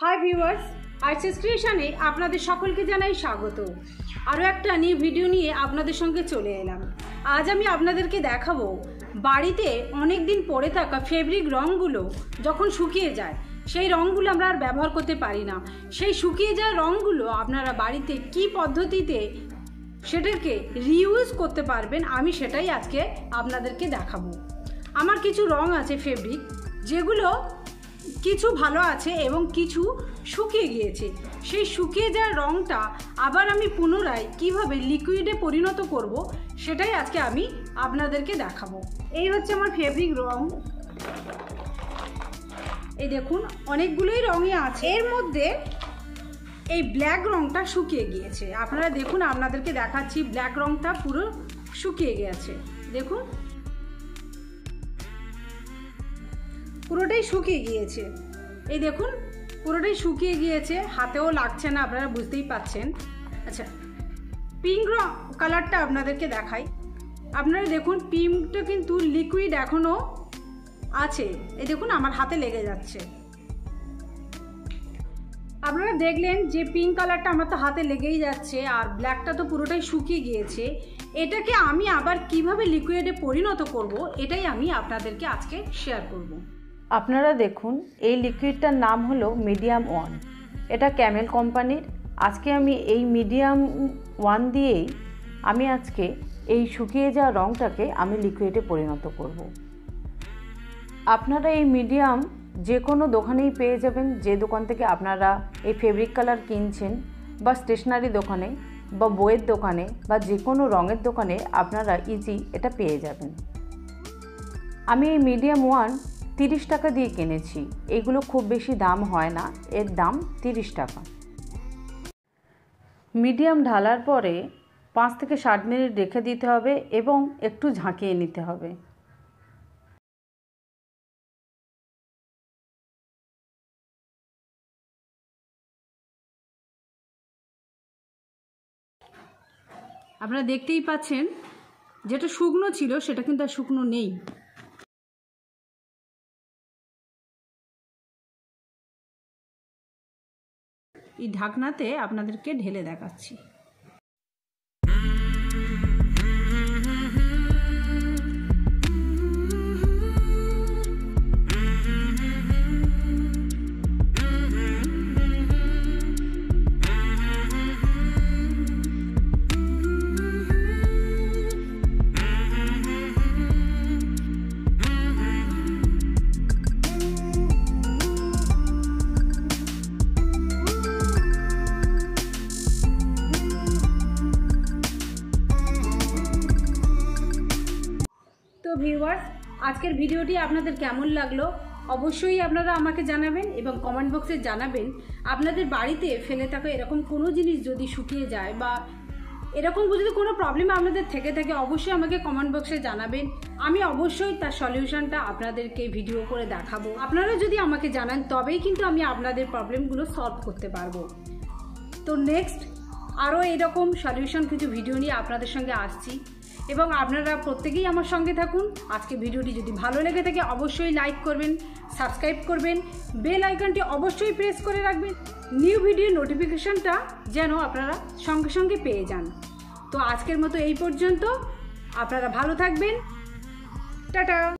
Hi viewers, আইসেস ক্রিয়েশনে আপনাদের সকলকে জানাই স্বাগত। আরও একটা নিউ ভিডিও নিয়ে আপনাদের সঙ্গে চলে এলাম। আজ আমি আপনাদেরকে দেখাবো বাড়িতে অনেক দিন পরে থাকা ফেব্রিক রঙগুলো যখন শুকিয়ে যায়, সেই রঙগুলো আমরা আর ব্যবহার করতে পারি না। সেই শুকিয়ে যাওয়া রঙগুলো আপনারা বাড়িতে কি পদ্ধতিতে সেটাকে রিইউজ করতে পারবেন, আমি সেটাই আজকে আপনাদেরকে দেখাবো। আমার কিছু রং আছে ফেব্রিক, যেগুলো কিছু ভালো আছে এবং কিছু শুকিয়ে গিয়েছে। সেই শুকিয়ে যাওয়া রঙটা আবার আমি পুনরায় কিভাবে লিকুইডে পরিণত করব, সেটাই আজকে আমি আপনাদেরকে দেখাবো। এই হচ্ছে আমার ফেব্রিক রং। এই দেখুন, অনেকগুলোই রঙই আছে। এর মধ্যে এই ব্ল্যাক রঙটা শুকিয়ে গিয়েছে। আপনারা দেখুন, আপনাদেরকে দেখাচ্ছি, ব্ল্যাক রঙটা পুরো শুকিয়ে গিয়েছে। দেখুন, পুরোটাই শুকিয়ে গিয়েছে। এই দেখুন, পুরোটাই শুকিয়ে গিয়েছে, হাতেও লাগছে না, আপনারা বুঝতেই পাচ্ছেন। আচ্ছা, পিঙ্ক কালারটা আপনাদেরকে দেখাই। আপনারা দেখুন, পিঙ্কটা কিন্তু লিকুইড এখনও আছে। এই দেখুন, আমার হাতে লেগে যাচ্ছে। আপনারা দেখলেন যে পিঙ্ক কালারটা আমার তো হাতে লেগেই যাচ্ছে, আর ব্ল্যাকটা তো পুরোটাই শুকিয়ে গিয়েছে। এটাকে আমি আবার কিভাবে লিকুইডে পরিণত করব, এটাই আমি আপনাদেরকে আজকে শেয়ার করব। আপনারা দেখুন, এই লিকুইডটার নাম হলো মিডিয়াম 1। এটা ক্যামেল কোম্পানির। আজকে আমি এই মিডিয়াম 1 দিয়েই আমি আজকে এই শুকিয়ে যাওয়া রঙটাকে আমি লিকুইডে পরিণত করব। আপনারা এই মিডিয়াম যে কোনো দোকানেই পেয়ে যাবেন, যে দোকান থেকে আপনারা এই ফেব্রিক কালার কিনছেন, বা স্টেশনারি দোকানে, বা বইয়ের দোকানে, বা যে কোনো রঙের দোকানে আপনারা ইজি এটা পেয়ে যাবেন। আমি এই মিডিয়াম 1 30 টাকা দিয়ে কিনেছি। এগুলো খুব বেশি দাম হয় না, এর দাম 30 টাকা। মিডিয়াম ঢালার পরে 5 থেকে 7 মিনিট রেখে দিতে হবে এবং একটু ঝাঁকিয়ে নিতে হবে। আপনারা দেখতেই পাচ্ছেন, যেটা শুকনো ছিল সেটা কিন্তু আর শুকনো নেই। এই ঢাকনাতে আপনাদেরকে ঢেলে দেখাচ্ছি। তো ভিউয়ার্স, আজকের ভিডিওটি আপনাদের কেমন লাগলো অবশ্যই আপনারা আমাকে জানাবেন এবং কমেন্ট বক্সে জানাবেন। আপনাদের বাড়িতে ফেলে থাকা এরকম কোনো জিনিস যদি শুকিয়ে যায়, বা এরকম যদি কোনো প্রবলেম আপনাদের থেকে থাকে, অবশ্যই আমাকে কমেন্ট বক্সে জানাবেন। আমি অবশ্যই তার সলিউশনটা আপনাদেরকে ভিডিও করে দেখাবো। আপনারা যদি আমাকে জানান, তবেই কিন্তু আমি আপনাদের প্রবলেমগুলো সলভ করতে পারবো। তো নেক্সট আরও এরকম সলিউশন কিছু ভিডিও নিয়ে আপনাদের সঙ্গে আসছি, এবং আপনারা প্রত্যেকেই আমার সঙ্গে থাকুন। আজকে ভিডিওটি যদি ভালো লেগে থাকে অবশ্যই লাইক করবেন, সাবস্ক্রাইব করবেন, বেল আইকনটি অবশ্যই প্রেস করে রাখবেন, নিউ ভিডিও নোটিফিকেশনটা যেন আপনারা সঙ্গে সঙ্গে পেয়ে যান। তো আজকের মতো এই পর্যন্ত। আপনারা ভালো থাকবেন। টাটা।